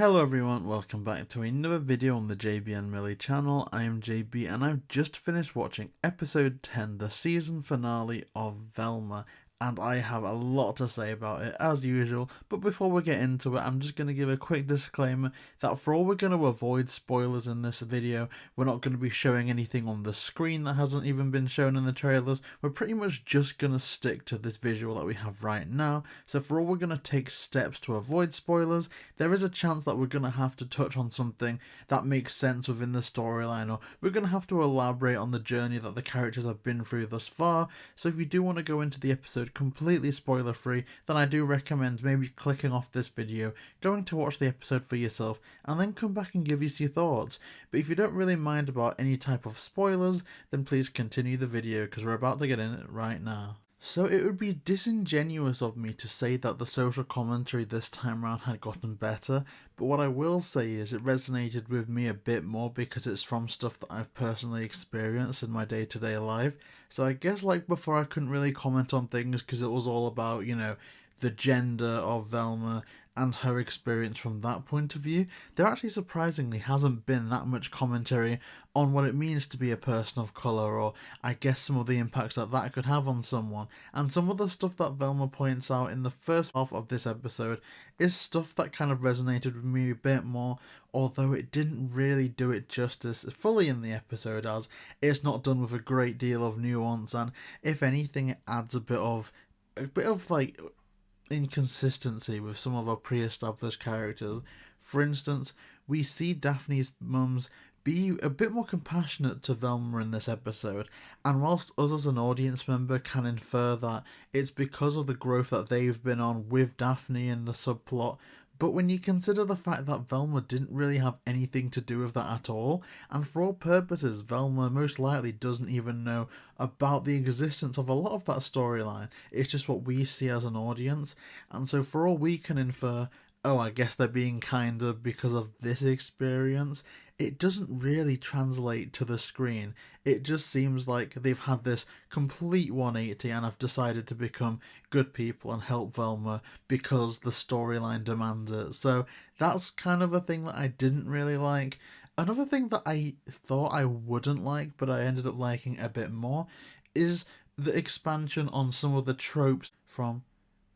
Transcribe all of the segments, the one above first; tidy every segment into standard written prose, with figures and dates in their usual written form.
Hello everyone, welcome back to another video on the JayBee Milly channel. I am JayBee and I've just finished watching episode 10, the season finale of Velma, and I have a lot to say about it as usual. But before we get into it, I'm just going to give a quick disclaimer that for all we're going to avoid spoilers in this video, we're not going to be showing anything on the screen that hasn't even been shown in the trailers. We're pretty much just going to stick to this visual that we have right now. So for all we're going to take steps to avoid spoilers, there is a chance that we're going to have to touch on something that makes sense within the storyline, or we're going to have to elaborate on the journey that the characters have been through thus far. So if you do want to go into the episode completely spoiler free, then I do recommend maybe clicking off this video, going to watch the episode for yourself, and then come back and give us your thoughts. But if you don't really mind about any type of spoilers, then please continue the video because we're about to get in it right now. So it would be disingenuous of me to say that the social commentary this time around had gotten better, but what I will say is it resonated with me a bit more because it's from stuff that I've personally experienced in my day-to-day life. So I guess like before I couldn't really comment on things because it was all about, you know, the gender of Velma and her experience from that point of view. There actually surprisingly hasn't been that much commentary on what it means to be a person of colour, or I guess some of the impacts that that could have on someone. And some of the stuff that Velma points out in the first half of this episode is stuff that kind of resonated with me a bit more, although it didn't really do it justice fully in the episode, as it's not done with a great deal of nuance, and if anything it adds a bit of like inconsistency with some of our pre-established characters. For instance, we see Daphne's mums be a bit more compassionate to Velma in this episode, and whilst us as an audience member can infer that it's because of the growth that they've been on with Daphne in the subplot, but when you consider the fact that Velma didn't really have anything to do with that at all, and for all purposes Velma most likely doesn't even know about the existence of a lot of that storyline, it's just what we see as an audience, and so for all we can infer, oh, I guess they're being kinder because of this experience, it doesn't really translate to the screen. It just seems like they've had this complete 180 and have decided to become good people and help Velma because the storyline demands it. So that's kind of a thing that I didn't really like. Another thing that I thought I wouldn't like, but I ended up liking a bit more, is the expansion on some of the tropes from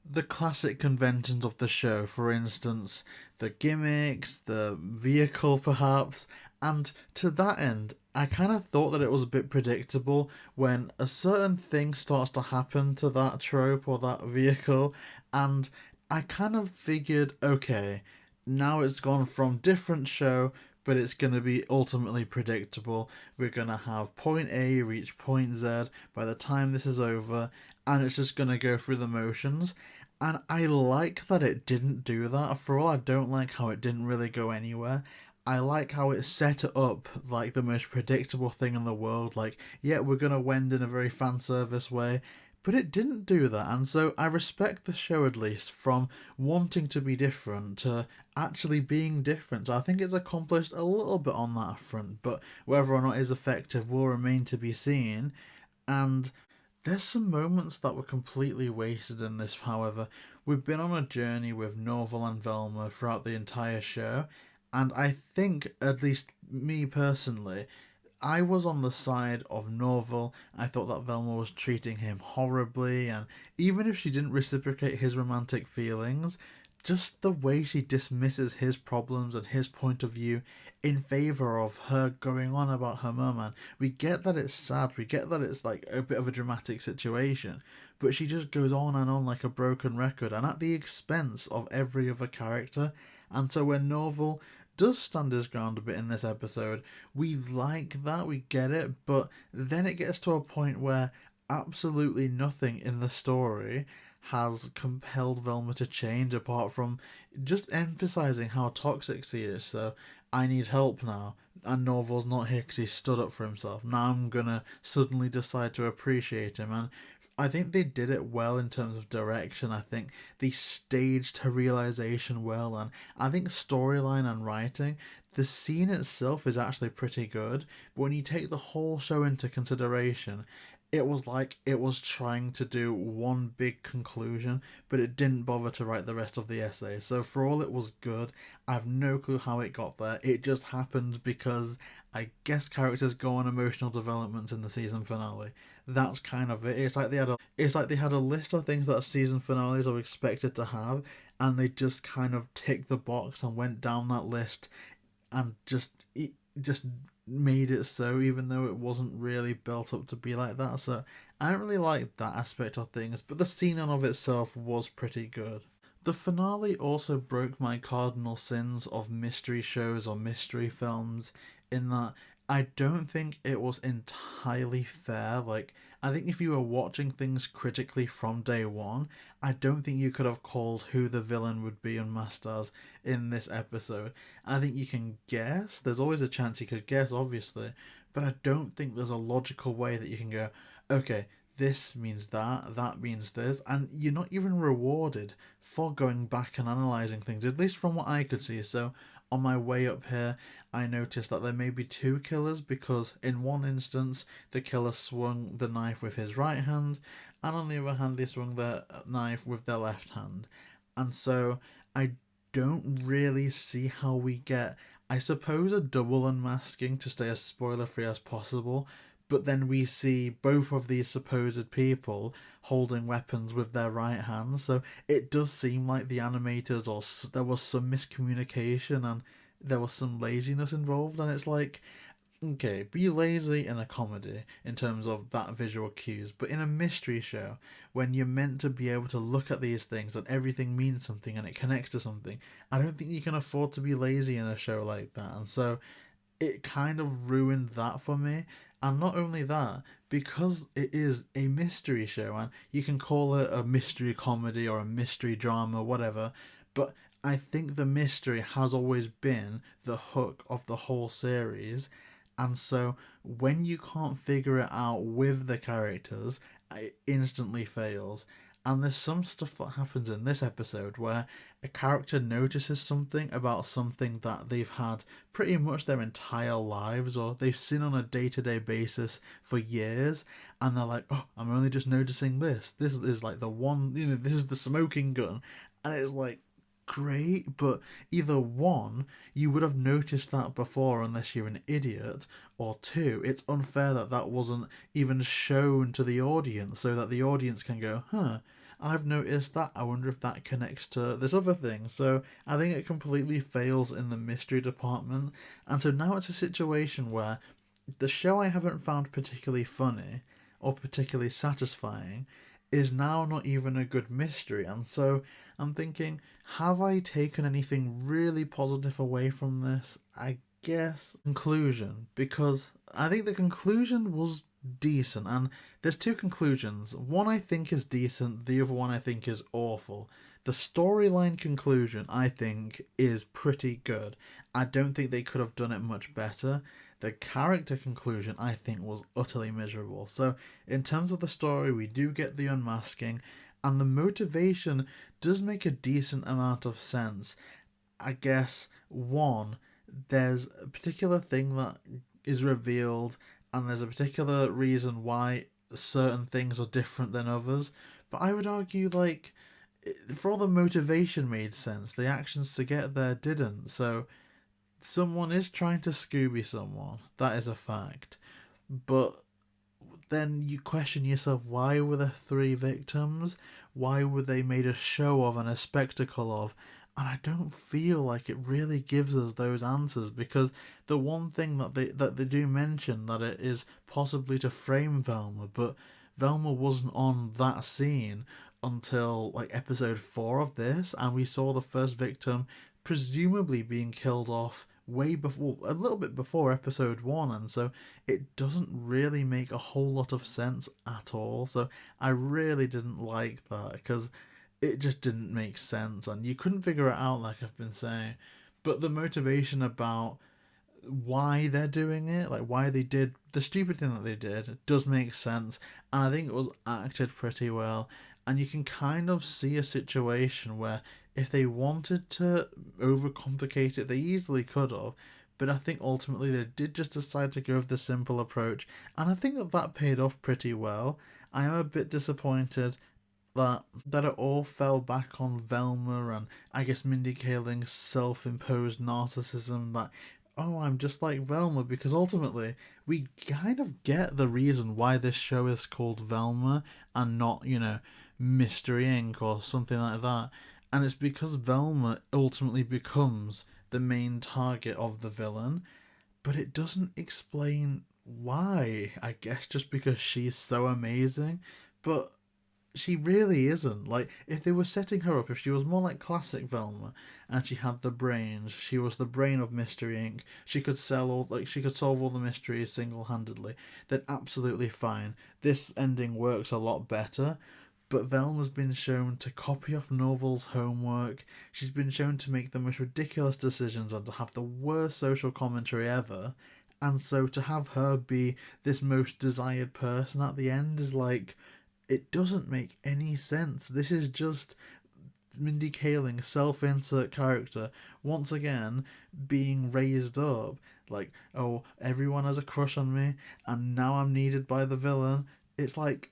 the classic conventions of the show. For instance, the gimmicks, the vehicle perhaps, and to that end, I kind of thought that it was a bit predictable when a certain thing starts to happen to that trope or that vehicle, and I kind of figured, okay, now it's gone from different show, but it's going to be ultimately predictable. We're going to have point A reach point Z by the time this is over, and it's just going to go through the motions. And I like that it didn't do that. For all I don't like how it didn't really go anywhere, I like how it set it up like the most predictable thing in the world. Like, yeah, we're going to wend in a very fan service way, but it didn't do that. And so I respect the show at least from wanting to be different to actually being different. So I think it's accomplished a little bit on that front, but whether or not it's effective will remain to be seen. And there's some moments that were completely wasted in this, however. We've been on a journey with Norval and Velma throughout the entire show, and I think, at least me personally, I was on the side of Norval. I thought that Velma was treating him horribly, and even if she didn't reciprocate his romantic feelings, just the way she dismisses his problems and his point of view in favour of her going on about her mum. And we get that it's sad, we get that it's like a bit of a dramatic situation, but she just goes on and on like a broken record and at the expense of every other character. And so when Norval does stand his ground a bit in this episode, we like that, we get it, but then it gets to a point where absolutely nothing in the story has compelled Velma to change apart from just emphasising how toxic she is. So, I need help now, and Norval's not here because he stood up for himself. Now I'm gonna suddenly decide to appreciate him, and I think they did it well in terms of direction. I think they staged her realisation well, and I think storyline and writing, the scene itself is actually pretty good, but when you take the whole show into consideration, it was like it was trying to do one big conclusion, but it didn't bother to write the rest of the essay. So for all it was good, I have no clue how it got there. It just happened because I guess characters go on emotional developments in the season finale. That's kind of it. It's like they had a list of things that season finales are expected to have, and they just kind of ticked the box and went down that list and just made it so, even though it wasn't really built up to be like that. So I don't really like that aspect of things, but the scene in of itself was pretty good. The finale also broke my cardinal sins of mystery shows or mystery films, in that I don't think it was entirely fair. Like, I think if you were watching things critically from day one, I don't think you could have called who the villain would be unmasked as in this episode. I think you can guess. There's always a chance you could guess, obviously, but I don't think there's a logical way that you can go, okay, this means that, that means this, and you're not even rewarded for going back and analysing things, at least from what I could see. So on my way up here, I noticed that there may be two killers, because in one instance, the killer swung the knife with his right hand, and on the other hand, they swung the knife with their left hand. And so I don't really see how we get, I suppose, a double unmasking to stay as spoiler free as possible, but then we see both of these supposed people holding weapons with their right hands. So it does seem like the animators, or there was some miscommunication and there was some laziness involved. And it's like, okay, be lazy in a comedy in terms of that visual cues, but in a mystery show, when you're meant to be able to look at these things and everything means something and it connects to something, I don't think you can afford to be lazy in a show like that. And so it kind of ruined that for me. And not only that, because it is a mystery show, and you can call it a mystery comedy or a mystery drama, whatever, but I think the mystery has always been the hook of the whole series. And so when you can't figure it out with the characters, it instantly fails. And there's some stuff that happens in this episode where a character notices something about something that they've had pretty much their entire lives, or they've seen on a day-to-day basis for years, and they're like, oh, I'm only just noticing this. This is like the one, this is the smoking gun. And it's like, great, but either one, you would have noticed that before unless you're an idiot, or two, it's unfair that that wasn't even shown to the audience so that the audience can go, huh, I've noticed that, I wonder if that connects to this other thing. So I think it completely fails in the mystery department. And so now it's a situation where the show I haven't found particularly funny or particularly satisfying is now not even a good mystery. And so I'm thinking, have I taken anything really positive away from this? I guess conclusion, because I think the conclusion was decent, and there's two conclusions. One I think is decent, the other one I think is awful. The storyline conclusion I think is pretty good. I don't think they could have done it much better. The character conclusion I think was utterly miserable. So in terms of the story, we do get the unmasking, and the motivation does make a decent amount of sense. I guess, one, there's a particular thing that is revealed, and there's a particular reason why certain things are different than others. But I would argue, like, for all the motivation made sense, the actions to get there didn't. So someone is trying to Scooby someone. That is a fact. But then you question yourself, why were there three victims? Why were they made a show of and a spectacle of? And I don't feel like it really gives us those answers, because the one thing that they do mention, that it is possibly to frame Velma, but Velma wasn't on that scene until like episode 4 of this, and we saw the first victim presumably being killed off way before, a little bit before episode 1, and so it doesn't really make a whole lot of sense at all. So I really didn't like that, because it just didn't make sense, and you couldn't figure it out, like I've been saying. But the motivation about why they're doing it, like why they did the stupid thing that they did, it does make sense, and I think it was acted pretty well. And you can kind of see a situation where if they wanted to overcomplicate it, they easily could have, But I think ultimately they did just decide to go with the simple approach, and I think that that paid off pretty well. I am a bit disappointed that it all fell back on Velma and I guess Mindy Kaling's self-imposed narcissism that, oh, I'm just like Velma, because ultimately we kind of get the reason why this show is called Velma and not, Mystery Inc. or something like that. And it's because Velma ultimately becomes the main target of the villain, but it doesn't explain why. I guess just because she's so amazing. But she really isn't. Like, if they were setting her up, if she was more like classic Velma, and she had the brains, she was the brain of Mystery Inc. She could she could solve all the mysteries single handedly. Then absolutely fine. This ending works a lot better. But Velma's been shown to copy off Norval's homework. She's been shown to make the most ridiculous decisions and to have the worst social commentary ever. And so to have her be this most desired person at the end is like, it doesn't make any sense. This is just Mindy Kaling, self-insert character, once again being raised up. Like, oh, everyone has a crush on me, and now I'm needed by the villain. It's like,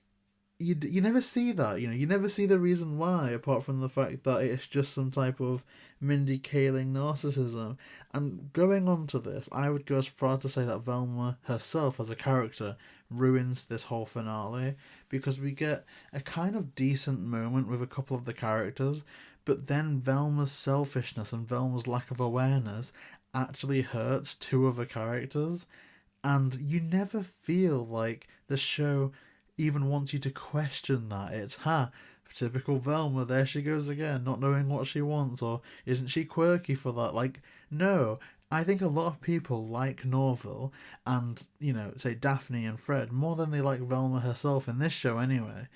you never see that, you never see the reason why, apart from the fact that it's just some type of Mindy Kaling narcissism. And going on to this, I would go as far to say that Velma herself as a character ruins this whole finale, because we get a kind of decent moment with a couple of the characters, but then Velma's selfishness and Velma's lack of awareness actually hurts two of the characters, and you never feel like the show even wants you to question that. It's, typical Velma, there she goes again, not knowing what she wants, or isn't she quirky for that? Like, no. I think a lot of people like Norval and, say Daphne and Fred more than they like Velma herself in this show anyway.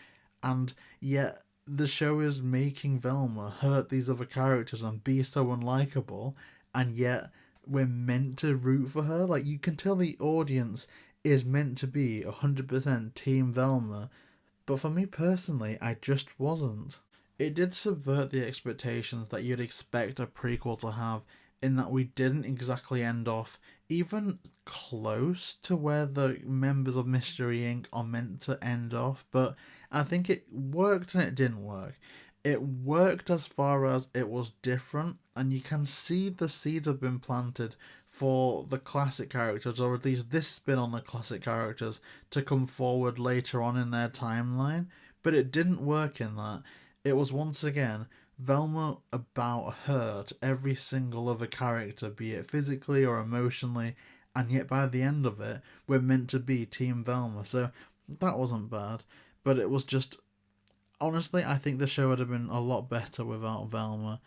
And yet the show is making Velma hurt these other characters and be so unlikable, and yet we're meant to root for her. Like, you can tell the audience is meant to be 100% Team Velma, but for me personally, I just wasn't. It did subvert the expectations that you'd expect a prequel to have, in that we didn't exactly end off even close to where the members of Mystery Inc. are meant to end off, but I think it worked and it didn't work. It worked as far as it was different, and you can see the seeds have been planted for the classic characters, or at least this spin on the classic characters, to come forward later on in their timeline, but it didn't work in that. It was once again Velma about her to every single other character, be it physically or emotionally, and yet by the end of it, we're meant to be Team Velma, so that wasn't bad, but it was just, honestly, I think the show would have been a lot better without Velma.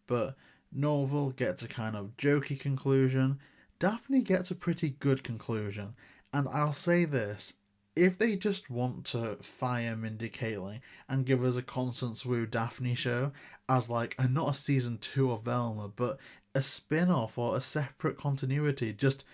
But Norval gets a kind of jokey conclusion. Daphne gets a pretty good conclusion. And I'll say this, if they just want to fire Mindy Kaling and give us a Constance Wu Daphne show as like, and not a season 2 of Velma, but a spin-off or a separate continuity, just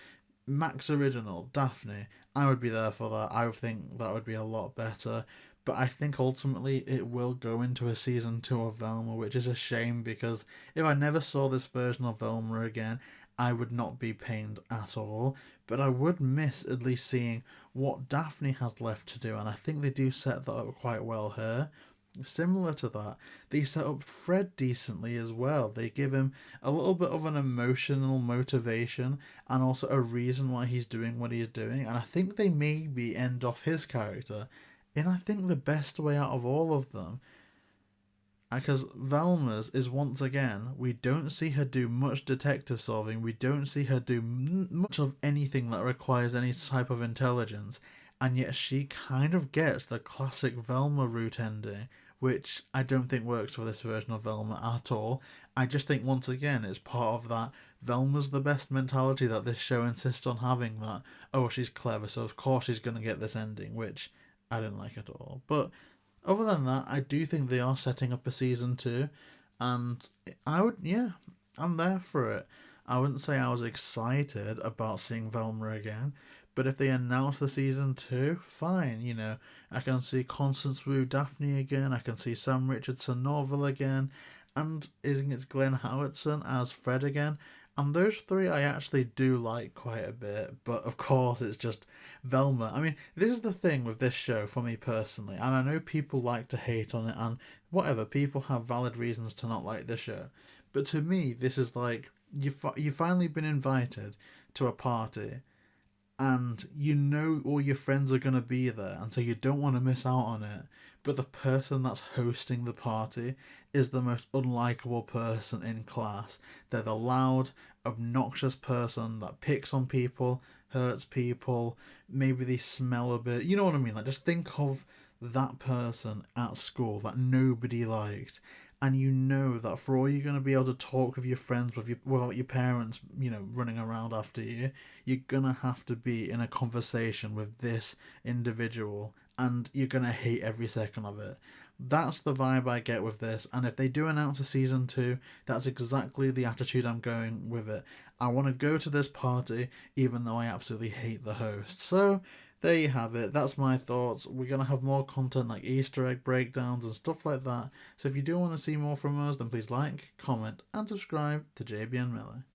Max Original, Daphne, I would be there for that. I would think that would be a lot better. But I think ultimately it will go into a season 2 of Velma, which is a shame, because if I never saw this version of Velma again, I would not be pained at all. But I would miss at least seeing what Daphne has left to do, and I think they do set that up quite well here. Similar to that, they set up Fred decently as well. They give him a little bit of an emotional motivation and also a reason why he's doing what he's doing, and I think they maybe end off his character in, I think, the best way out of all of them. Because Velma's is, once again, we don't see her do much detective solving, we don't see her do much of anything that requires any type of intelligence, and yet she kind of gets the classic Velma route ending, which I don't think works for this version of Velma at all. I just think, once again, it's part of that Velma's the best mentality that this show insists on having, that, oh, she's clever, so of course she's going to get this ending, which I didn't like at all. But other than that, I do think they are setting up a season 2, and I'm there for it. I wouldn't say I was excited about seeing Velma again, but if they announce the season 2, fine, I can see Constance Wu Daphne again, I can see Sam Richardson Norval again, and isn't it Glenn Howerton as Fred again? And those three I actually do like quite a bit, but of course it's just Velma. I mean, this is the thing with this show for me personally, and I know people like to hate on it, and whatever, people have valid reasons to not like the show. But to me, this is like you've finally been invited to a party, and you know all your friends are going to be there, and so you don't want to miss out on it. But the person that's hosting the party is the most unlikable person in class. They're the loud, obnoxious person that picks on people, hurts people, maybe they smell a bit. You know what I mean? Like, just think of that person at school that nobody liked, and you know that for all you're going to be able to talk with your friends without your parents, running around after you, you're going to have to be in a conversation with this individual, and you're going to hate every second of it. That's the vibe I get with this, and if they do announce a season 2, that's exactly the attitude I'm going with it. I want to go to this party even though I absolutely hate the host. So there you have it. That's my thoughts. We're going to have more content like Easter egg breakdowns and stuff like that. So if you do want to see more from us, then please like, comment, and subscribe to JayBee Milly.